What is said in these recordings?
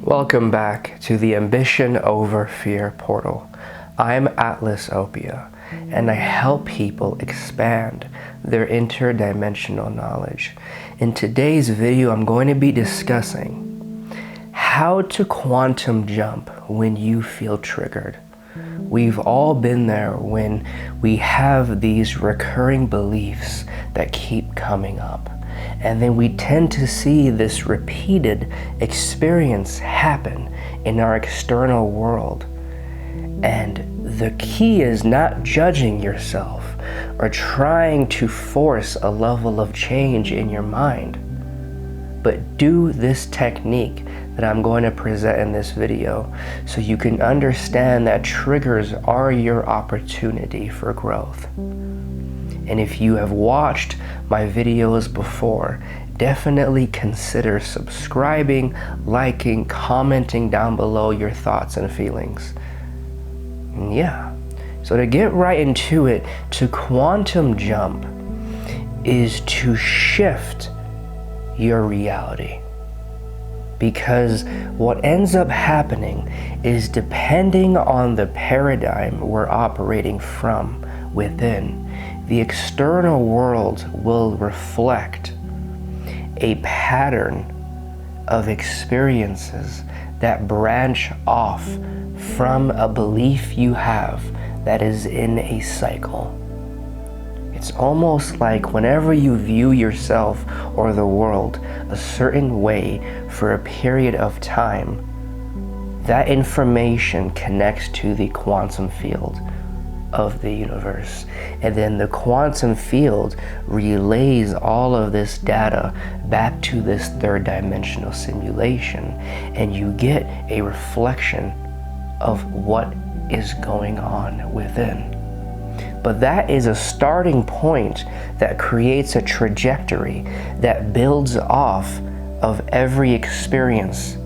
Welcome back to the Ambition Over Fear portal. I'm Atlas Opia, and I help people expand their interdimensional knowledge. In today's video, I'm going to be discussing how to quantum jump when you feel triggered. We've all been there when we have these recurring beliefs that keep coming up. And then we tend to see this repeated experience happen in our external world. And the key is not judging yourself or trying to force a level of change in your mind, but do this technique that I'm going to present in this video so you can understand that triggers are your opportunity for growth. And if you have watched my videos before, definitely consider subscribing, liking, commenting down below your thoughts and feelings. And yeah, so to get right into it, to quantum jump is to shift your reality. Because what ends up happening is, depending on the paradigm we're operating from within, the external world will reflect a pattern of experiences that branch off from a belief you have that is in a cycle. It's almost like whenever you view yourself or the world a certain way for a period of time, that information connects to the quantum field of the universe, and then the quantum field relays all of this data back to this third dimensional simulation, and you get a reflection of what is going on within. But that is a starting point that creates a trajectory that builds off of every experience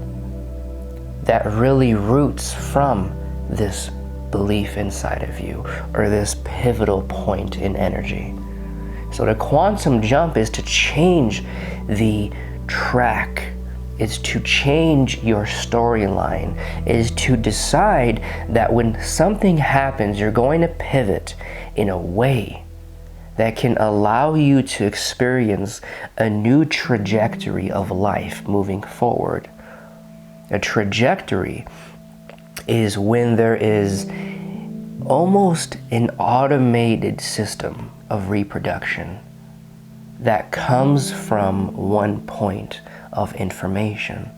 that really roots from this belief inside of you, or this pivotal point in energy. So the quantum jump is to change the track, is to change your storyline, is to decide that when something happens, you're going to pivot in a way that can allow you to experience a new trajectory of life moving forward. A trajectory is when there is almost an automated system of reproduction that comes from one point of information.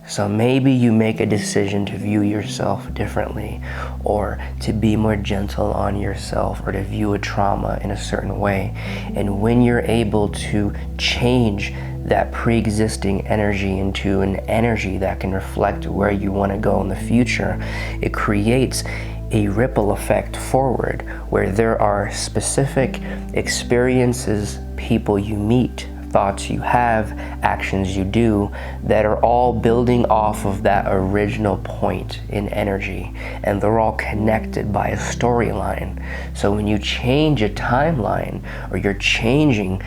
So maybe you make a decision to view yourself differently, or to be more gentle on yourself, or to view a trauma in a certain way. And when you're able to change that pre-existing energy into an energy that can reflect where you want to go in the future, it creates a ripple effect forward, where there are specific experiences, people you meet, thoughts you have, actions you do, that are all building off of that original point in energy, and they're all connected by a storyline. So when you change a timeline, or you're changing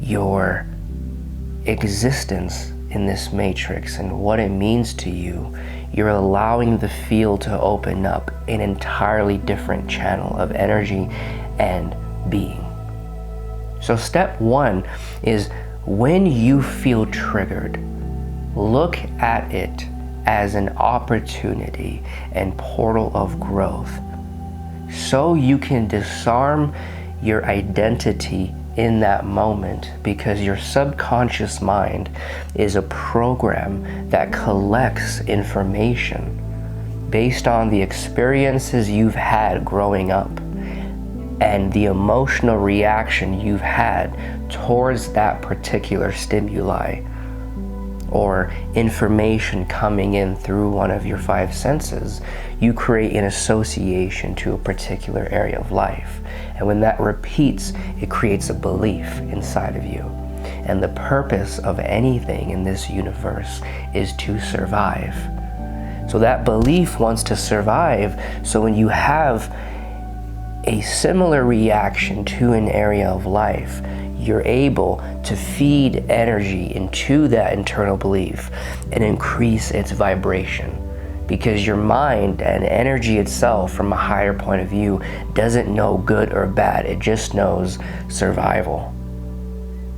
your existence in this matrix and what it means to you, you're allowing the field to open up an entirely different channel of energy and being. So step one is, when you feel triggered, look at it as an opportunity and portal of growth, so you can disarm your identity in that moment, because your subconscious mind is a program that collects information based on the experiences you've had growing up and the emotional reaction you've had towards that particular stimuli or information coming in through one of your five senses. You create an association to a particular area of life. And when that repeats, it creates a belief inside of you. And the purpose of anything in this universe is to survive. So that belief wants to survive. So when you have a similar reaction to an area of life, you're able to feed energy into that internal belief and increase its vibration. Because your mind and energy itself, from a higher point of view, doesn't know good or bad. It just knows survival.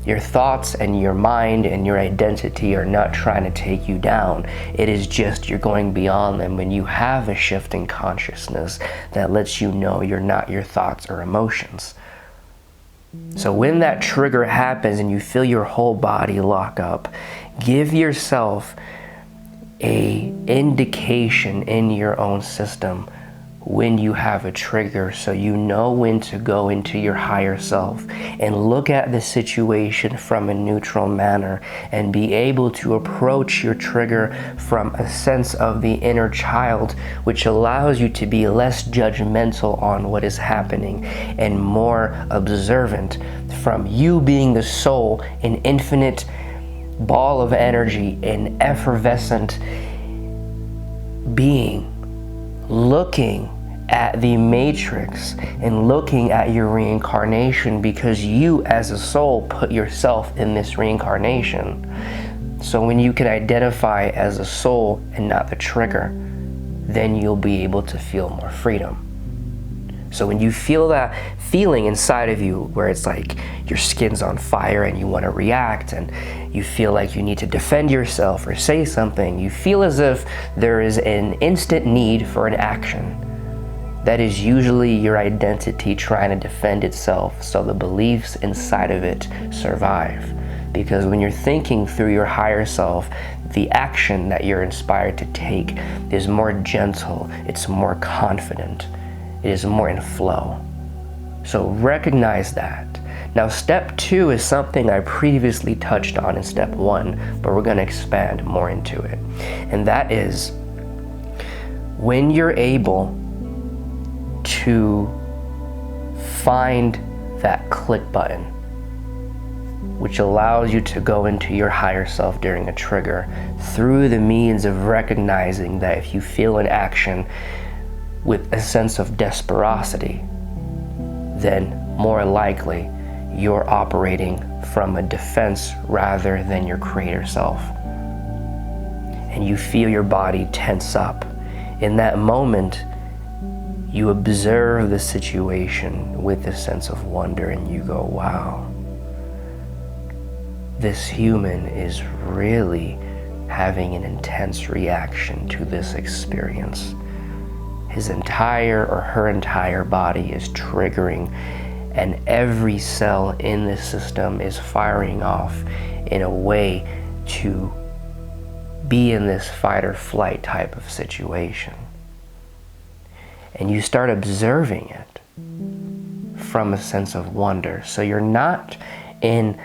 Your thoughts and your mind and your identity are not trying to take you down. It is just you're going beyond them when you have a shift in consciousness that lets you know you're not your thoughts or emotions. So when that trigger happens and you feel your whole body lock up, give yourself an indication in your own system when you have a trigger, so you know when to go into your higher self and look at the situation from a neutral manner and be able to approach your trigger from a sense of the inner child, which allows you to be less judgmental on what is happening and more observant from you being the soul, an infinite ball of energy, an effervescent being, looking at the matrix and looking at your reincarnation, because you as a soul put yourself in this reincarnation. So when you can identify as a soul and not the trigger, then you'll be able to feel more freedom. So when you feel that feeling inside of you where it's like your skin's on fire and you want to react and you feel like you need to defend yourself or say something, you feel as if there is an instant need for an action. That is usually your identity trying to defend itself so the beliefs inside of it survive. Because when you're thinking through your higher self, the action that you're inspired to take is more gentle, it's more confident, it is more in flow. So recognize that. Now step 2 is something I previously touched on in step 1, but we're going to expand more into it. And that is when you're able to find that click button, which allows you to go into your higher self during a trigger through the means of recognizing that if you feel an action with a sense of desperosity, then more likely you're operating from a defense rather than your creator self. And you feel your body tense up. In that moment, you observe the situation with a sense of wonder and you go, wow, this human is really having an intense reaction to this experience. His entire or her entire body is triggering, and every cell in this system is firing off in a way to be in this fight or flight type of situation. And you start observing it from a sense of wonder. So you're not in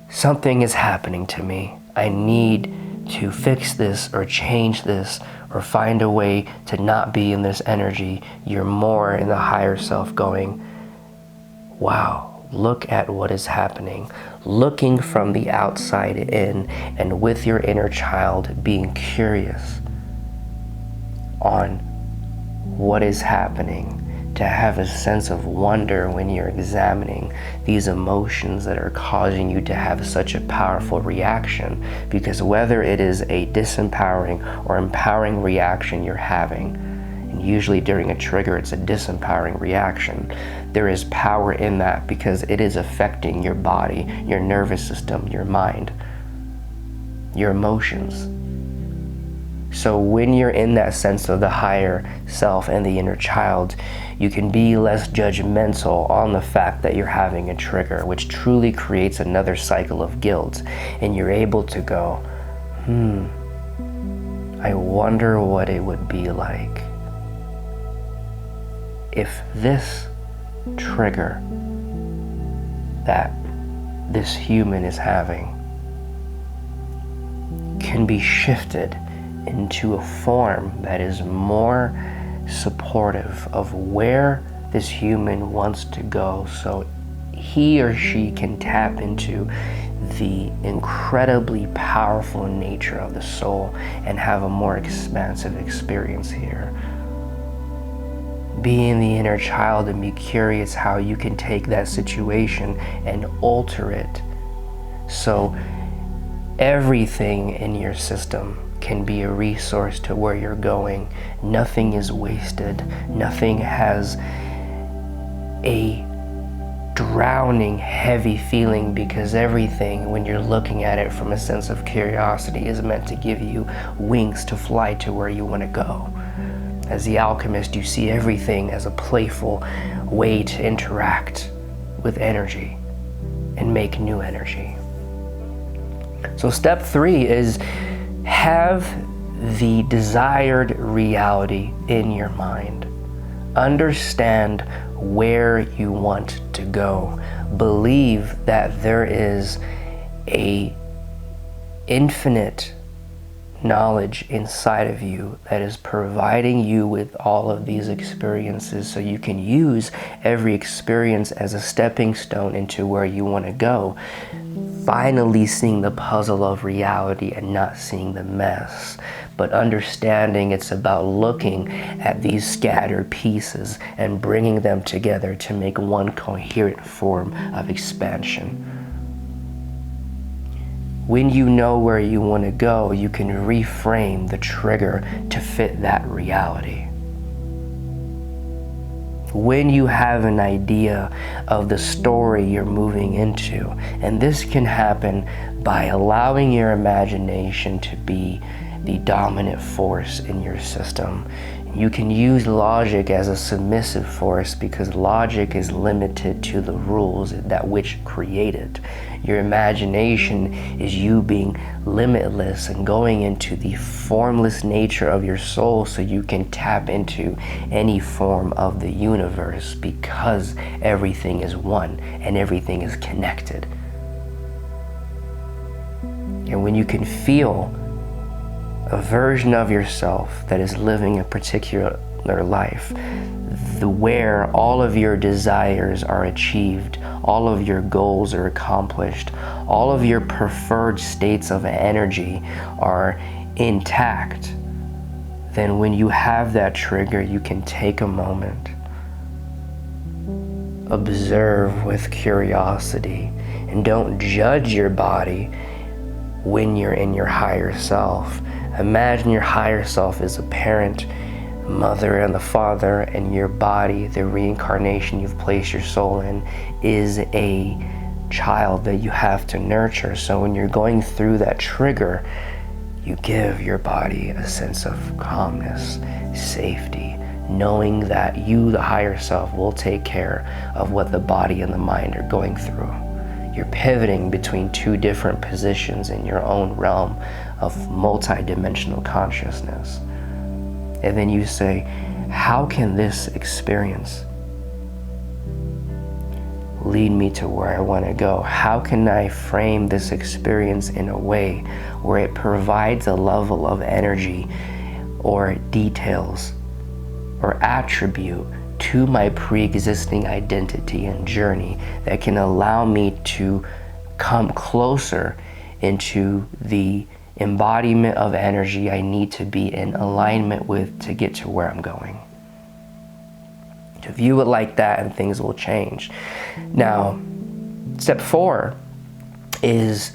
something is happening to me, I need to fix this or change this or find a way to not be in this energy. You're more in the higher self going, wow, look at what is happening. Looking from the outside in, and with your inner child being curious on what is happening, to have a sense of wonder when you're examining these emotions that are causing you to have such a powerful reaction. Because whether it is a disempowering or empowering reaction you're having, and usually during a trigger it's a disempowering reaction, there is power in that because it is affecting your body, your nervous system, your mind, your emotions. So when you're in that sense of the higher self and the inner child, you can be less judgmental on the fact that you're having a trigger, which truly creates another cycle of guilt. And you're able to go, I wonder what it would be like if this trigger that this human is having can be shifted into a form that is more supportive of where this human wants to go, so he or she can tap into the incredibly powerful nature of the soul and have a more expansive experience here. be in the inner child and be curious how you can take that situation and alter it. So everything in your system can be a resource to where you're going. Nothing is wasted. Nothing has a drowning, heavy feeling, because everything, when you're looking at it from a sense of curiosity, is meant to give you wings to fly to where you want to go. As the alchemist, you see everything as a playful way to interact with energy and make new energy. So step 3 is have the desired reality in your mind. Understand where you want to go. Believe that there is a infinite knowledge inside of you that is providing you with all of these experiences, so you can use every experience as a stepping stone into where you want to go. Finally seeing the puzzle of reality and not seeing the mess, but understanding it's about looking at these scattered pieces and bringing them together to make one coherent form of expansion. When you know where you want to go, you can reframe the trigger to fit that reality. When you have an idea of the story you're moving into, and this can happen by allowing your imagination to be the dominant force in your system. You can use logic as a submissive force, because logic is limited to the rules that which create it. Your imagination is you being limitless and going into the formless nature of your soul, so you can tap into any form of the universe, because everything is one and everything is connected. And when you can feel a version of yourself that is living a particular life, where all of your desires are achieved, all of your goals are accomplished, all of your preferred states of energy are intact, then when you have that trigger, you can take a moment, observe with curiosity, and don't judge your body when you're in your higher self. Imagine your higher self as a parent, mother, and the father, and your body, the reincarnation you've placed your soul in, is a child that you have to nurture. So when you're going through that trigger, you give your body a sense of calmness, safety, knowing that you, the higher self, will take care of what the body and the mind are going through. You're pivoting between two different positions in your own realm of multi-dimensional consciousness. And then you say, how can this experience lead me to where I want to go? How can I frame this experience in a way where it provides a level of energy or details or attribute to my pre-existing identity and journey that can allow me to come closer into the embodiment of energy I need to be in alignment with to get to where I'm going? To view it like that, and things will change. Now, step 4 is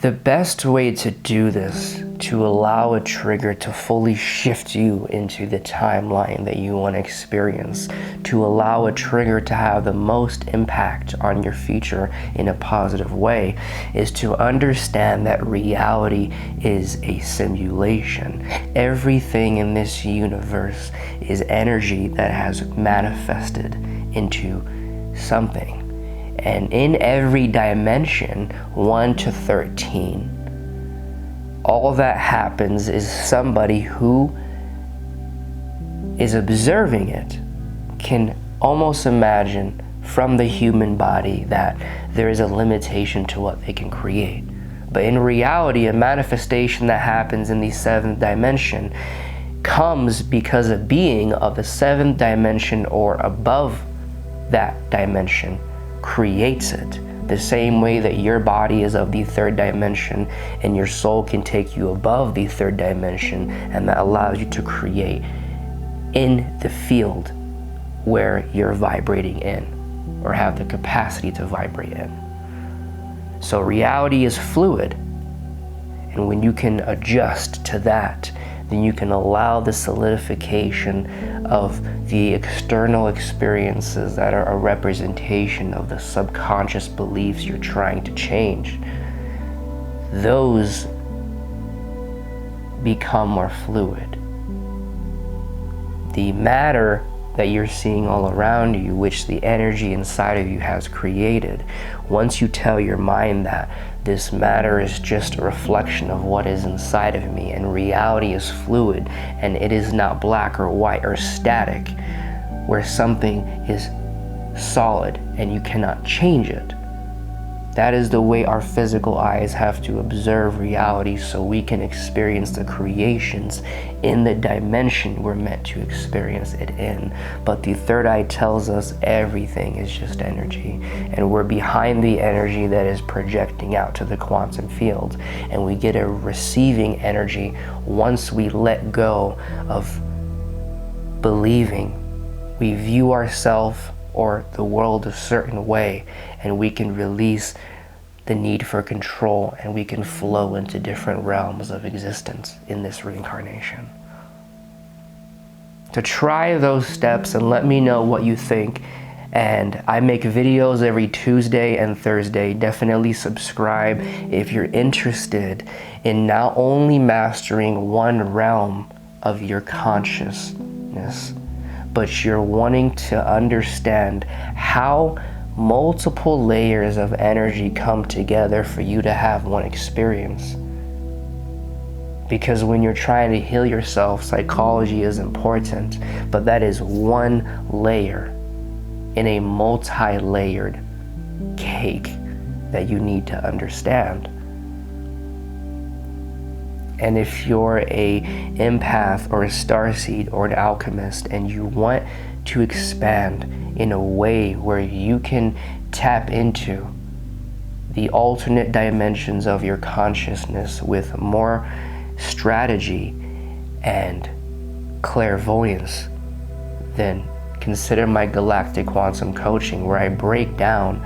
the best way to do this, to allow a trigger to fully shift you into the timeline that you want to experience, to allow a trigger to have the most impact on your future in a positive way, is to understand that reality is a simulation. Everything in this universe is energy that has manifested into something. And in every dimension, 1 to 13, all that happens is somebody who is observing it can almost imagine from the human body that there is a limitation to what they can create. But in reality, a manifestation that happens in the 7th dimension comes because a being of the 7th dimension or above that dimension creates it. The same way that your body is of the 3rd dimension and your soul can take you above the 3rd dimension, and that allows you to create in the field where you're vibrating in, or have the capacity to vibrate in. So reality is fluid, and when you can adjust to that, then you can allow the solidification of the external experiences that are a representation of the subconscious beliefs you're trying to change. Those become more fluid. The matter that you're seeing all around you, which the energy inside of you has created, once you tell your mind that this matter is just a reflection of what is inside of me, and reality is fluid, and it is not black or white or static, where something is solid and you cannot change it. That is the way our physical eyes have to observe reality, so we can experience the creations in the dimension we're meant to experience it in. But the third eye tells us everything is just energy, and we're behind the energy that is projecting out to the quantum field, and we get a receiving energy once we let go of believing. We view ourselves or the world a certain way, and we can release the need for control, and we can flow into different realms of existence in this reincarnation. To try those steps and let me know what you think. And I make videos every Tuesday and Thursday. Definitely subscribe if you're interested in not only mastering one realm of your consciousness, but you're wanting to understand how multiple layers of energy come together for you to have one experience. Because when you're trying to heal yourself, psychology is important, but that is one layer in a multi-layered cake that you need to understand. And if you're a empath or a starseed or an alchemist, and you want to expand in a way where you can tap into the alternate dimensions of your consciousness with more strategy and clairvoyance, then consider my Galactic Quantum Coaching, where I break down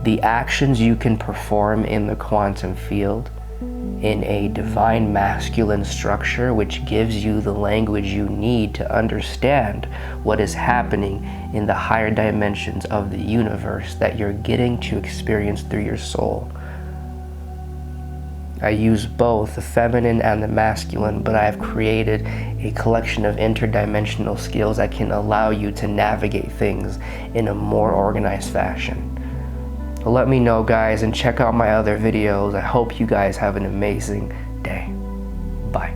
the actions you can perform in the quantum field in a divine masculine structure, which gives you the language you need to understand what is happening in the higher dimensions of the universe that you're getting to experience through your soul. I use both the feminine and the masculine, but I have created a collection of interdimensional skills that can allow you to navigate things in a more organized fashion. Let me know, guys, and check out my other videos. I hope you guys have an amazing day. Bye.